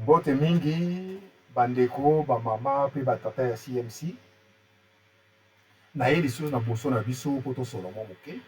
Bote mingi bandeko ba mama pe ba tata ya CMC na ye lisusu na boso na biso po tosolola mwa moke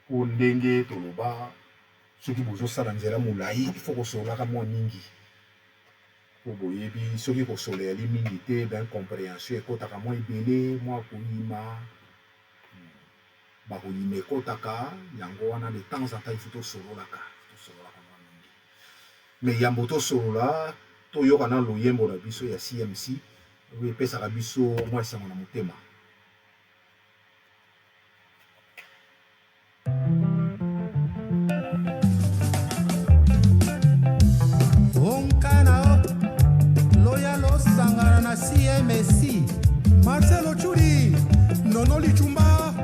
po ndenge toloba soki bozosala nzela molai ifo kosololaka mwa mingi po boyebi soki kosoleyali mingi te baincompréhension ekotaka mwa ebele mwa koyima bakoyima ekotaka yango wana de temps en temps ifo tosololaka mwa mingi me yambo tosolola toyoka na loyembo na biso ya CMC oyo epesaka biso mwa esango na motema. Onkana loyalo sangana na CMC Marcelo Churi Nono Lichumba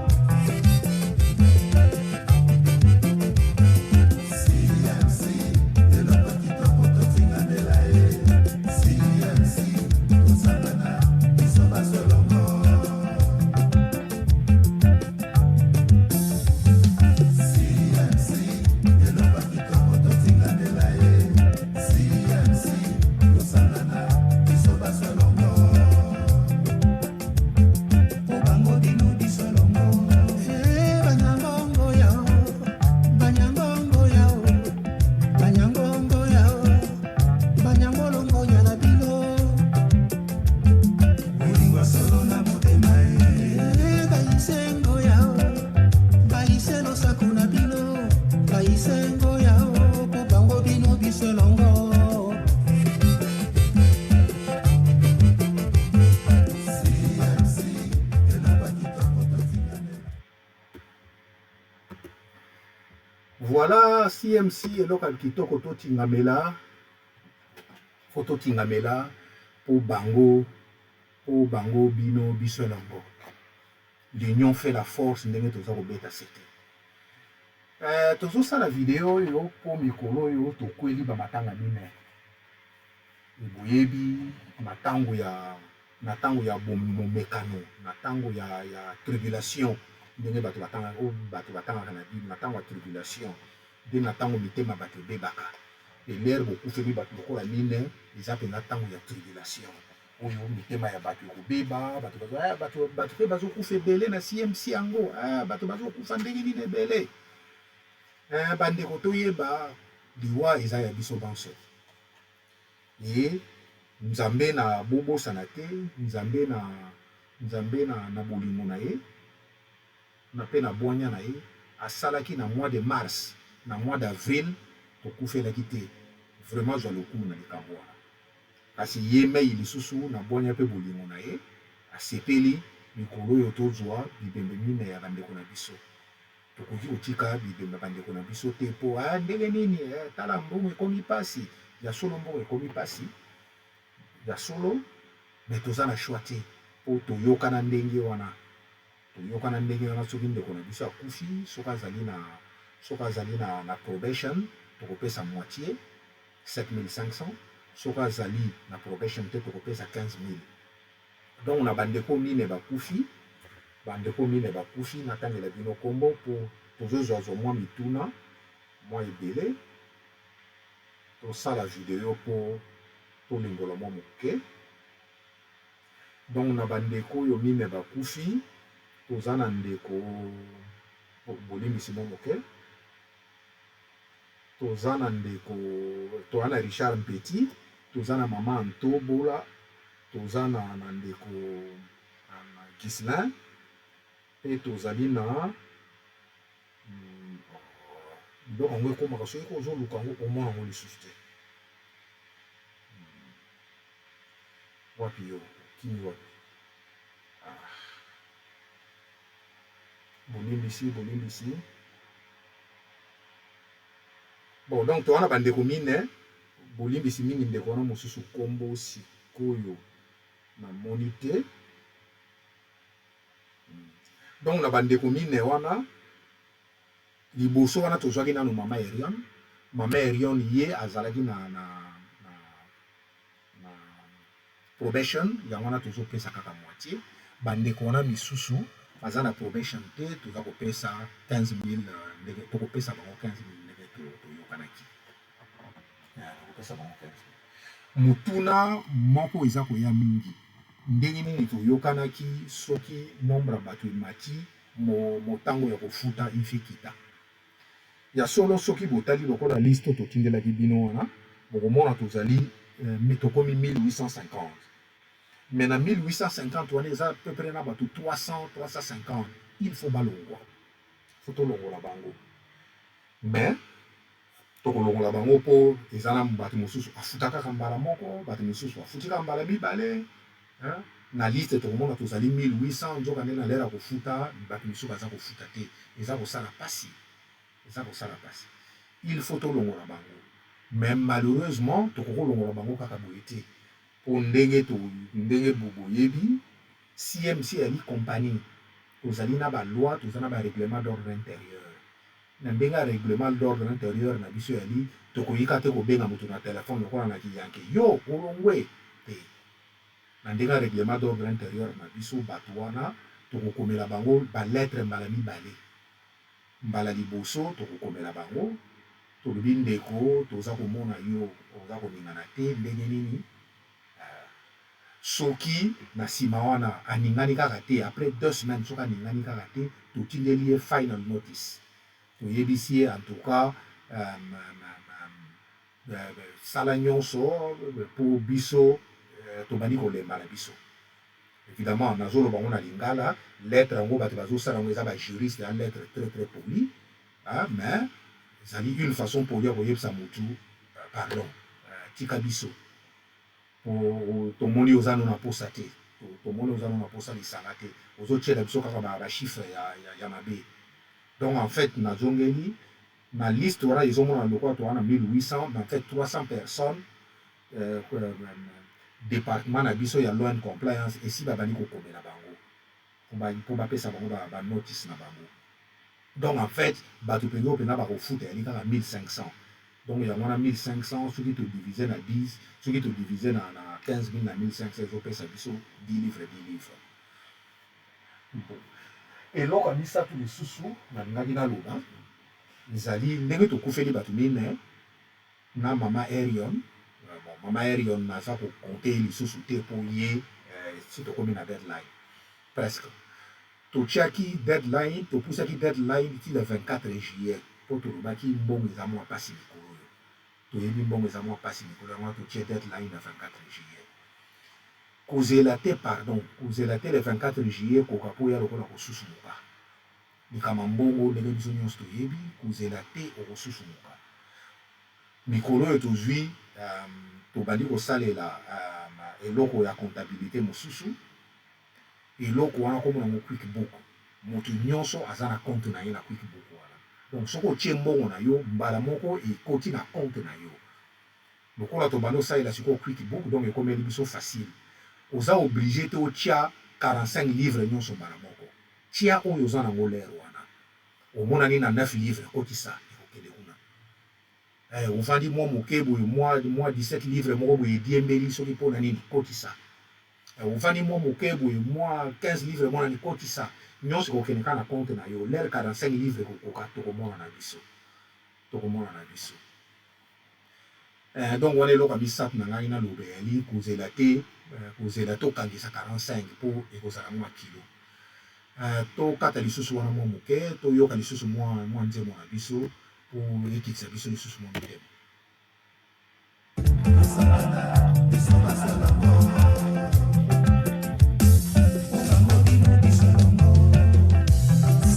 Voilà CMC eloko kitoko totingamela foto tingamela po bango bino biso elongo. L'union fait la force ndenge toza kobeta sete. Tozosala video oyo po mikolo oyo tokweli ba matanga mine. Boyebi na tango ya bomekano, na tango ya tribulation ndenge bato batanga na Bible, na tango ya tribulation de na tango mitema bato bebaka. Elere bokufeli bato lokola mine eza mpenza tango ya tribulation oyo mitema ya bato ekobeba bato mpe bazokufa ebele na CMC yango bato bazokufa ndenge nini ebele. Bandeko toyeba liwa eza ya biso banso e nzambe na bobosana te, nzambe na bolingo na ye na mpe na bwanya na ye asalaki na mois de mars na mois d'avril tokufelaki te vraiment zwa lokumu na likambo wana kasi ye mei lisusu na bwanya mpe bolingo na ye asepeli mikolo oyo tozwa bibembe mine ya bandeko na biso tokoki kotika bibembe bandeko na biso te mpo ndenge nini tala mbongo ekomi pasi ya solo mbongo ekomi pasi ya solo me toza na shwa te mpo toyokana ndenge wana soki ndeko na biso akufi soki azali na probation tokopesa moitié 7500 soki azali na probation te tokopesa 15000. Donc na bandeko mine bakufi natangela bino kombo mpo tozozwazwa mwa mituna mwa ebele tosala video mpo tolingola mwa moke. Donc na bandeko oyo mine bakufi toza na ndeko bolimbisi mwa moke, toza na ndeko toza na Richard Mpeti, toza na mama Antobola, toza na ndeko Gislin mpe tozali na biloko yango ekomaka soki ozoluka yango omona yango lisusu te. Wapi yo kini wapi bolimbisi bon. Donc towana bandeko mine bolimbisi mingi ndeko wana mosusu kombo sikoyo na moni te. Donc na bandeko mine wana liboso wana tozwaki nano mama Erion ye azalaki na probation yango wana tozopesa kaka moitié. Bandeko wana misusu baza na probation te toza kopesa 15000 ndenge tokopesa bango 15000 ndenge toyokanaki tokopesa bango 15000. mutuna moko eza koya mingi ndenge nini toyokanaki soki nombre ya bato emati motango ya kofuta ifi kita ya solo soki botali lokola liste totindelaki bino wana bokomona tozali tokomi 1850 mais na 1850 wana eza peu près na bato 300 350 il faut balongwa faut tolongola bango mais tokolongola bango mpo eza na bato mosusu afuta kaka mbala moko bato mosusu afuti kaka mbala mibale na liste tokomona tozali 1800 nzoka nde na lera kofuta bato mosusu baza kofuta te eza kosala pasi il faut tolongola bango mais malheureusement tokokolongola bango kaka boye te mpo ndenge boyebi CMC yali compagnie tozali na baloi toza na barèglement d'ordre intérieur na ndenge ya règlement d'ordre intérieur na biso yali tokoyika te kobenga moto na telefone lokola na kiyanke yo olongwe te na ndenge ya règlement d'ordre intérieur na biso bato wana tokokomela bango balettre mbala mibale mbala liboso tokokomela bango tolobi ndeko toza komona yo oza koningana te ndenge nini soki na nsima wana aningani kaka te après 2 semaines soki aningani kaka te totindeli ye final notice toyebisi ye en tout cas sala nyonso mpo biso tobandi kolemba na biso évidemment nazoloba ngo na lingala lettre yango bato bazosala yango eza bajuriste ya lettre très très poli mais ezali une façon poli ya koyebisa motu pardon tika biso tomoni oza no na posa te tomoni oza no na posa lisanga te ozotiela biso kaka bachiffre ya mabe donc en fait nazongeli na liste wana ezomona lokola towana 1800 mais en fait 300 personnes département na biso ya law and compliance esi babandi kokomela bango mpo bapesa bango banotice na bango donc en fait bato mpenza mpenza bakofuta yali kaka 1500 donc yango wana 1500 soki todivise na 10 soki todivise na 15 000 na 1500 ezopesa biso 10 livres bon. eloko ya misato lisusu nalingaki naloba ezali ndenge tokufeli bato mine na mama Arion mama Arion naza kokonte lisusu te mpo ye si tokomi na deadline presque totiaki deadline topusaki deadline ti le 24 juillet mpo tolobaki mbongo eza mwa pasi likolo oyo toyebi mbongo eza mwa pasi likolo yango totie deadline le 24 juillet kozela te pardon kozela te le 24 juillet koka mpo ya lokola kosusumuka likama mbongo ndenge biso nyonso toyebi kozela te okosusumuka mikolo oyo tozwi tobandi kosalela eloko ya comptabilité mosusu eloko wana komona ngo QuickBook moto nyonso aza na compte na ye na QuickBook wana donc soki otie mbongo na yo mbala moko ekoti na compte na yo lokola tobandi osalela sikoyo QuickBook donc ekomeli biso facile oza oblige te otia 45 livres nyonso mbala moko tia oyo oza nango lere wana omonani na 9 livres ekotisa ekokende kuna ofandi mwa moke boye mwa 17 livres moko boye ediembeli soki mpona nini kotisa ofandi mwa moke boye mwa 15 livres monani kotisa nyonso ekokende kaka na compte na yo lere 45 livres ekokoka tokomona na biso donc wana eloko ya misato na ngai naloba yali kozela tokangisa 45 mpo ekozala mwa kilo tokata lisusu wana mwa moke toyoka lisusu mwa nzembo na biso mpo ekitisa biso lisusu mwa mitema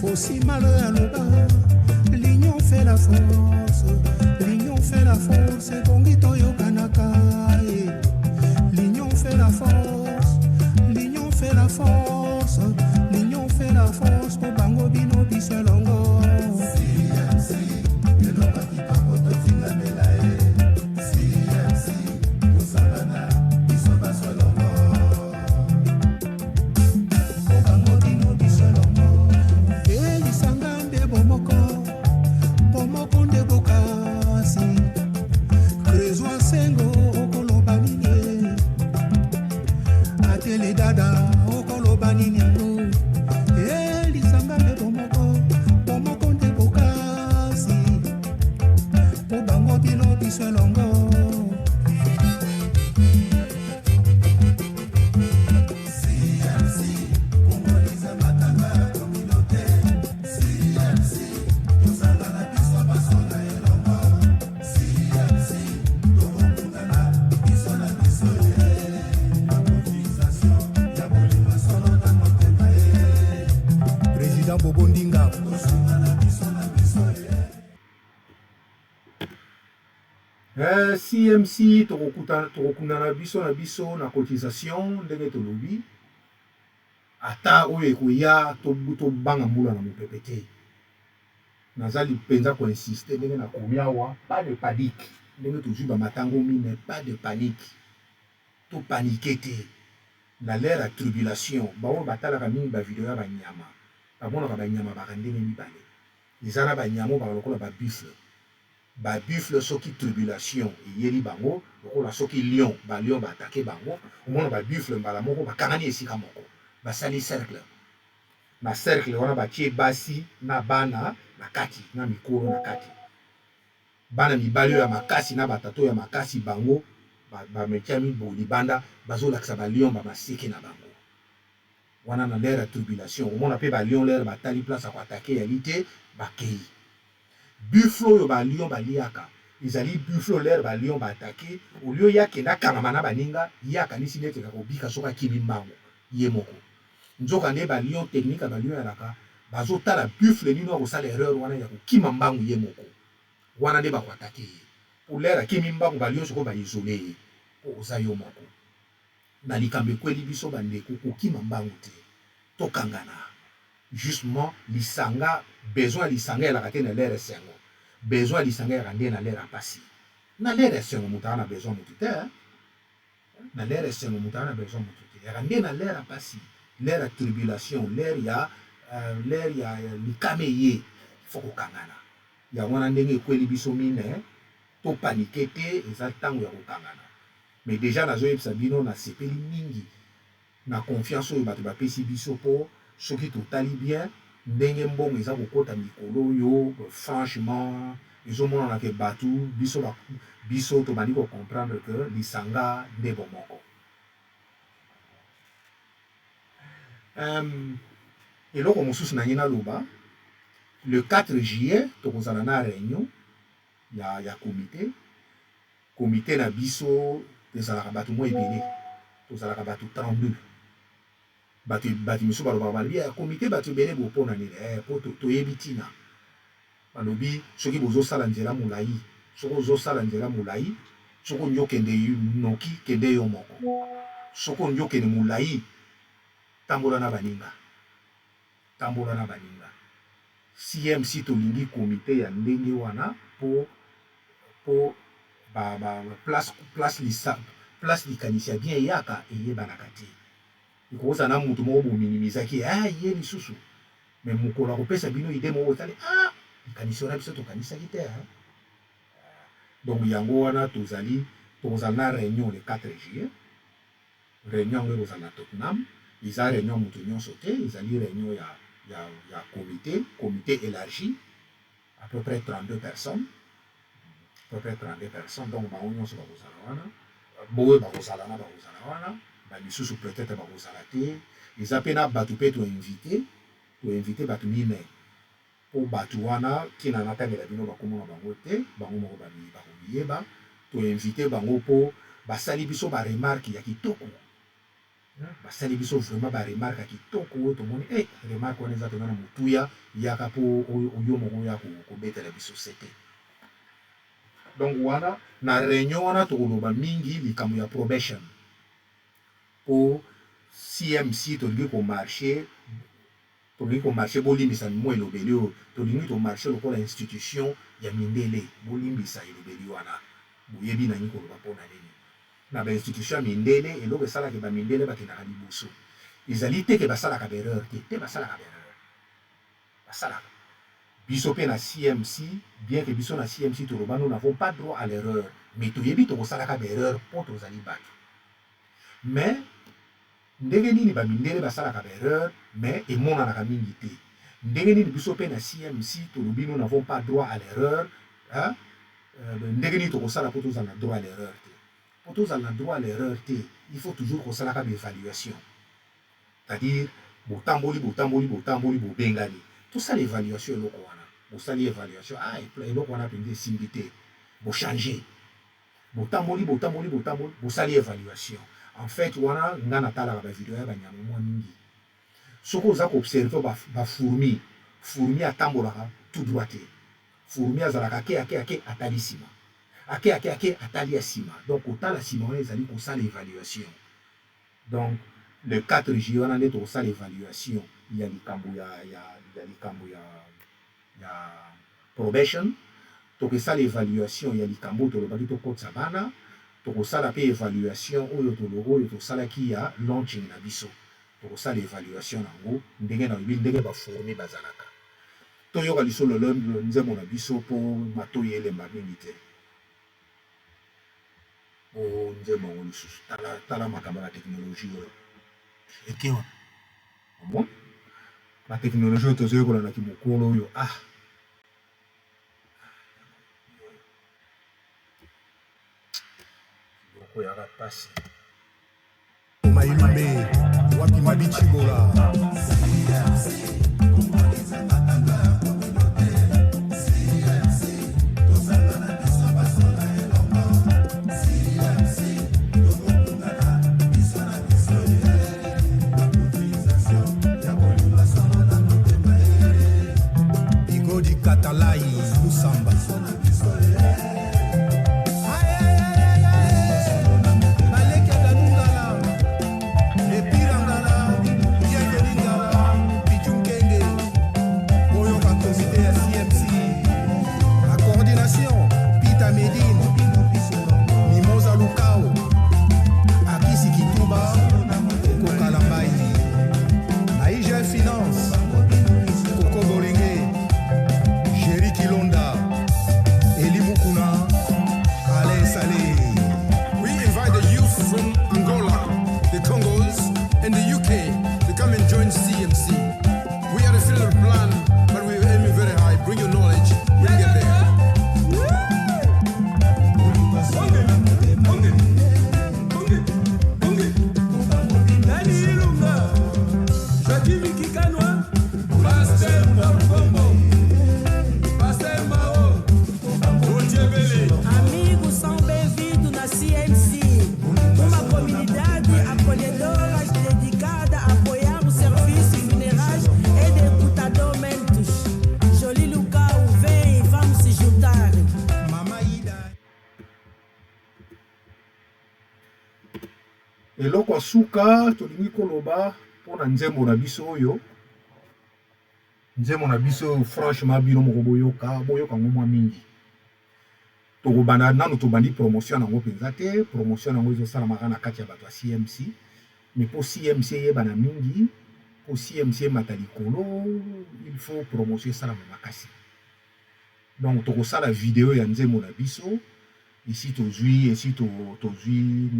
Aussi malheur à l'autre, l'union fait la force, l'union fait la force, Bongito Yokanaka, l'union fait la force, l'union fait la force, l'union fait la force, pour Bango Bino Bisalongo. président Bobo Ndinga. CMC tokokunda na biso na cotisation ndenge tolobi ata oyo ekoya tobanga mbula na mopepe te nazali mpenza koinsiste ndenge nakomi awa pas de panique ndenge tozwi bamatango mine pas de panique topanike te na l'ère ya tribulation baoyo batalaka mingi bavideo ya banyama bamonaka banyama baka ndenge mibale eza na banyama oyo baka lokola babufle babufle soki tribulation eyeli bango lokola soki lion balion baatake bango omona babufle mbala moko bakangani esika moko basali cercle na cercle wana batie basi na bana na kati na mikolo na kati bana mibali oyo ya makasi na batato ya makasi bango bametiami bolibanda bazolakisa balion bamaseke na bango wana na l'ère ya tribulation omona mpe balion l'ère batali place ya koatake yali te bakei buffle oyo balion baliaka ezali buffle l'ère balion baatake olio yakenda akangama na baninga ye akanisi neti kakobika soki akimi mbango ye moko nzoka nde balion technique ya balion yalaka bazotala buffle nino akosala erreur wana ya kokima mbangu ye moko wana nde bakoatake ye po l'ère akimi mbangu balion soko baisole ye po oza yo moko na likambo ekweli biso bandeko kokima mbangu te tokangana justement lisanga besoin ya lisanga yalaka te na l'ère esengo besoin ya lisanga yalaka nde na l'ère apasi na l'ère esengo moto aka na besoin motu te na l'ère esengo moto aka na besoin motu te yaka nde na l'ère apasi l'ère ya tribulation l'ère ya likame ye fo kokangana yango wana ndenge ekweli biso mine topanike te eza ntango ya kokangana mais déjà nazoyebisa bino nasepeli mingi na confiance oyo bato bapesi biso mpo soki totali bien ndenge mbongo eza kokota mikolo oyo franchement ezomonana ke bato biso tobandi kocomprendre ke lisanga nde bomoko eloko mosusu na ngai naloba le 4 juillet tokozala na réunion ya comité na biso tozalaka bato mo ebele tozalaka bato 32 bato miso balobaka balobi ya komite bato ebele bopona nini po toyebi ntina balobi soki bozosala nzela molai soki ozosala nzela molai soki olingi okende noki kende yo moko soki olingi okende molai tambola na baninga CMC tolingi komite ya ndenge wana po place likanisi ya bien eyaka eyebanaka te ikoza na mutu moko bominimizaki ye lisusu me mokolo akopesa bino ide moko otali likanisi wana biso tokanisaki te donc yango wana tokozala na réunion le 4 juillet réunion yango ekozala na Tottenham eza réunion motu nyonso te ezali réunion ya comité élargi à peu près 32 personnes donc bango nyonso bakozala wana boye bakozala wana bamisusu peut-être bakozala te eza mpe na bato mpe toinvite bato mine mpo bato wana ntina natangela bino bakomona bango te bango moko bakoyeba toinvite bango mpo basali biso baremarke ya kitoko basali biso vraiment baremarke ya kitoko oyo tomoni remarke wana eza tona na motuya yaka mpo oyo moko ya kobetela biso sete donc wana na réunion wana tokoloba mingi likambo ya probation po CMC tolingi komarche bolimbisa mimo elobeli oyo tolingi tomarche lokola institution ya mindele bolimbisa elobeli wana boyebi nangi koloba mpona nini na bainstitution ya mindele eloko esalaka bamindele bakendaka liboso ezali te ke basalaka baerreur te basalaka baerreur basalaka biso mpe na CMC bien que biso na CMC toloba nous n'avons pas droit à l'erreur mais toyebi tokosalaka baerreur mpo tozali bato mais ndenge nini bamindele basalaka baerreur mais emonanaka mingi te ndenge nini biso mpe na CMC tolobi nous n'avons pas droit à l'erreur ndenge nini tokosala mpo tozala na droit à l'erreur te mpo tozala na droit à l'erreur te il faut toujours kosalaka baévaluation c'est-à-dire botamboli bobengani tosala évaluation eloko wana bosali évaluation eloko wana mpenza esimbi te bochange botamboli bosali évaluation en fait wana nga natalaka bavideo ya banyama mwa mingi Soko za observer ba fourmi atambolaka tout droit. Fourmi azalaka ake atali sima. Ake atali sima. Donc otala sima ezali ko sala évaluation. Donc le 4 juillet on a net au sala évaluation. Il y a likambo ya probation. Donc ça l'évaluation il y a likambo to lobaki to kotsa bana. Donc ça la évaluation oyo to logo to sala ki ya launching na biso. Donc ça l'évaluation nango ndenge na ndenge ba former bazalaka. To yoka lisolo le nzemo na biso po mato yele mabimite. O nzemo ngoni susu tala makamba la technologie oyo. Ekewa. Bon. La technologie to zoyo kola na kimokolo oyo Yoko ya rapasi. Mayumbe wapi mabichibola. Katalai Musamba Eloko suka tolingi koloba pona nzembo na biso oyo. Nzembo na biso franchement bino moko boyoka ngomwa mingi. Tokobanda nanu tobandi promotion nango penza te, promotion nango ezosalamaka na kati ya bato ya CMC. Mais pour CMC yebana mingi, pour CMC matalikolo, il faut promotion salama makasi. Donc tokosala vidéo ya nzembo na biso. Ici tozui ici tozui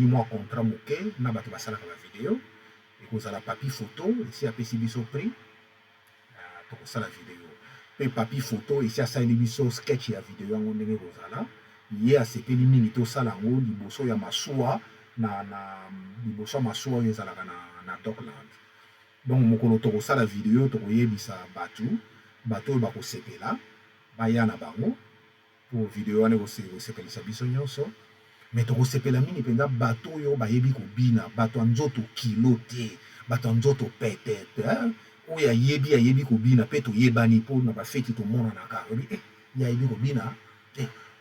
moi contrat moke na bato basala ka vidéo et kozala papier photo ici apesi biso prix tokosala vidéo pe papier photo ici asali biso sketch ya vidéo yango ndenge kozala ye asepeli mingi tosala yango liboso ya masuwa na liboso ya masuwa oyo ezalaka na Dockland. Donc mokolo tokosala vidéo tokoyebisa bato oyo bakosepela baya na bango pour vidéo ane kosepelisa biso nyonso. Mais tokosepela mingi penza bato oyo bayebi kobina bato nzoto kilo te bato nzoto pete oyo ayebi kobina pe toyebani mpo na bafeti tomonanaka yayebi kobina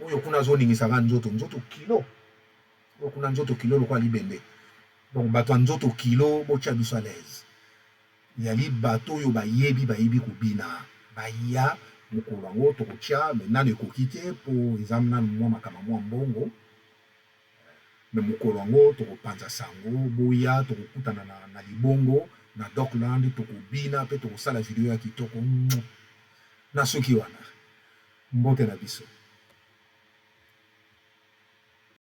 oyo kuna azoningisaka nzoto kilo oyo kuna nzoto kilo lokwa libende. Donc bato nzoto kilo botya biso à l'aise yali bato oyo bayebi kobina baya mokolo yango tokotya me nano ekoki te mpo eza nano mwa makama mwa mbongo. Mais mokolo yango tokopanza sango boya tokokutana na libongo na Dockland tokobina pe tokosala video ya kitoko na soki wana mbote na biso.